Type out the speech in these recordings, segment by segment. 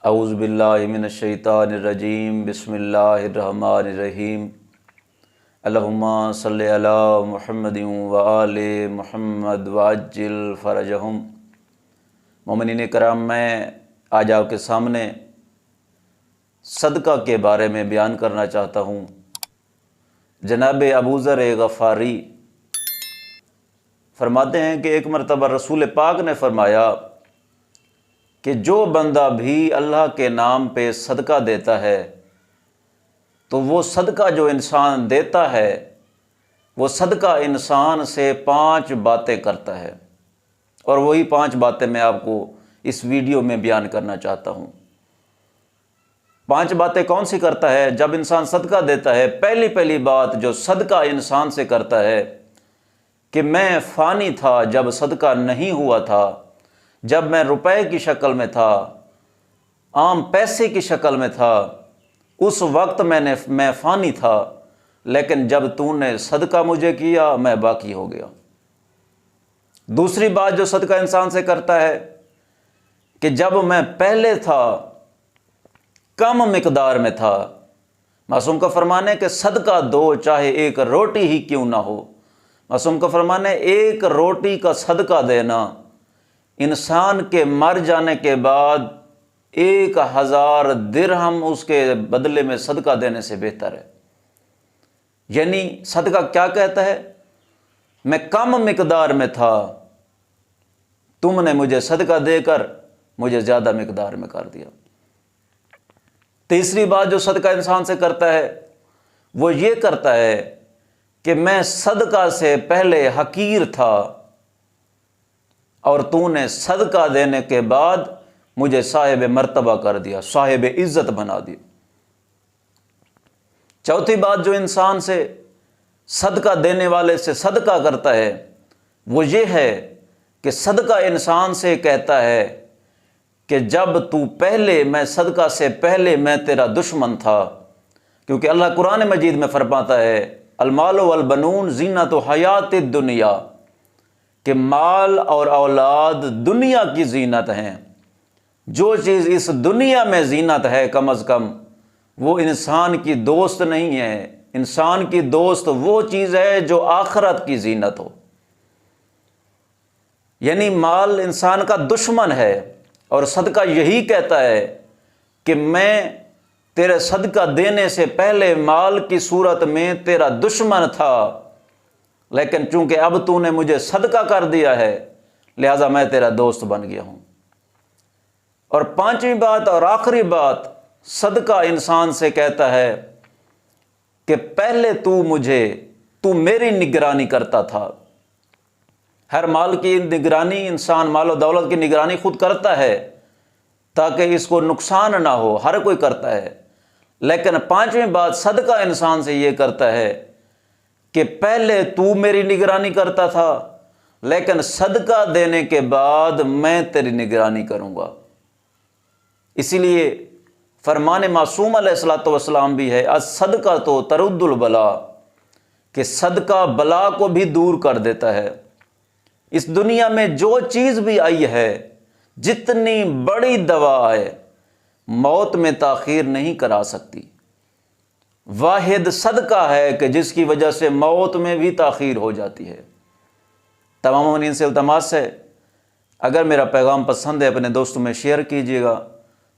اعوذ باللہ من الشیطان الرجیم بسم اللہ الرحمن الرحیم اللہم صلی علی محمد وآل محمد وعجل فرجہم۔ مومنین کرام، میں آج آپ کے سامنے صدقہ کے بارے میں بیان کرنا چاہتا ہوں۔ جناب ابو ذر غفاری فرماتے ہیں کہ ایک مرتبہ رسول پاک نے فرمایا کہ جو بندہ بھی اللہ کے نام پہ صدقہ دیتا ہے تو وہ صدقہ جو انسان دیتا ہے وہ صدقہ انسان سے 5 باتیں کرتا ہے، اور وہی 5 باتیں میں آپ کو اس ویڈیو میں بیان کرنا چاہتا ہوں۔ 5 باتیں کون سی کرتا ہے؟ جب انسان صدقہ دیتا ہے، پہلی بات جو صدقہ انسان سے کرتا ہے کہ میں فانی تھا جب صدقہ نہیں ہوا تھا، جب میں روپے کی شکل میں تھا، عام پیسے کی شکل میں تھا، اس وقت میں فانی تھا، لیکن جب تو نے صدقہ مجھے کیا میں باقی ہو گیا۔ دوسری بات جو صدقہ انسان سے کرتا ہے کہ جب میں پہلے تھا، کم مقدار میں تھا، معصوم کا فرمان ہے کہ صدقہ دو چاہے ایک روٹی ہی کیوں نہ ہو۔ معصوم کا فرمان ہے ایک روٹی کا صدقہ دینا انسان کے مر جانے کے بعد 1000 درہم اس کے بدلے میں صدقہ دینے سے بہتر ہے۔ یعنی صدقہ کیا کہتا ہے؟ میں کم مقدار میں تھا، تم نے مجھے صدقہ دے کر مجھے زیادہ مقدار میں کر دیا۔ تیسری بات جو صدقہ انسان سے کرتا ہے وہ یہ کرتا ہے کہ میں صدقہ سے پہلے حقیر تھا اور تو نے صدقہ دینے کے بعد مجھے صاحب مرتبہ کر دیا، صاحب عزت بنا دیا۔ چوتھی بات جو انسان سے صدقہ دینے والے سے صدقہ کرتا ہے وہ یہ ہے کہ صدقہ انسان سے کہتا ہے کہ جب تو پہلے، میں صدقہ سے پہلے میں تیرا دشمن تھا، کیونکہ اللہ قرآن مجید میں فرماتا ہے المال والبنون زینت حیات الدنیا، کہ مال اور اولاد دنیا کی زینت ہیں۔ جو چیز اس دنیا میں زینت ہے کم از کم وہ انسان کی دوست نہیں ہے۔ انسان کی دوست وہ چیز ہے جو آخرت کی زینت ہو۔ یعنی مال انسان کا دشمن ہے، اور صدقہ یہی کہتا ہے کہ میں تیرے صدقہ دینے سے پہلے مال کی صورت میں تیرا دشمن تھا، لیکن چونکہ اب تو نے مجھے صدقہ کر دیا ہے لہٰذا میں تیرا دوست بن گیا ہوں۔ اور 5ویں بات اور آخری بات صدقہ انسان سے کہتا ہے کہ پہلے تو میری نگرانی کرتا تھا۔ ہر مال کی نگرانی انسان، مال و دولت کی نگرانی خود کرتا ہے تاکہ اس کو نقصان نہ ہو، ہر کوئی کرتا ہے، لیکن 5ویں بات صدقہ انسان سے یہ کرتا ہے کہ پہلے تو میری نگرانی کرتا تھا، لیکن صدقہ دینے کے بعد میں تیری نگرانی کروں گا۔ اسی لیے فرمان معصوم علیہ الصلوۃ والسلام بھی ہے الصدقہ تو ترد البلا، کہ صدقہ بلا کو بھی دور کر دیتا ہے۔ اس دنیا میں جو چیز بھی آئی ہے، جتنی بڑی دوا آئے، موت میں تاخیر نہیں کرا سکتی۔ واحد صدقہ ہے کہ جس کی وجہ سے موت میں بھی تاخیر ہو جاتی ہے۔ تمام مومنین سے التماس ہے اگر میرا پیغام پسند ہے اپنے دوستوں میں شیئر کیجیے گا،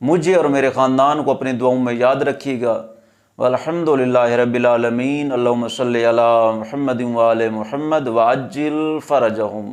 مجھے اور میرے خاندان کو اپنی دعاؤں میں یاد رکھیے گا۔ والحمد للہ رب العالمین۔ اللہم صلی علی محمد وآل محمد وعجل فرجہم۔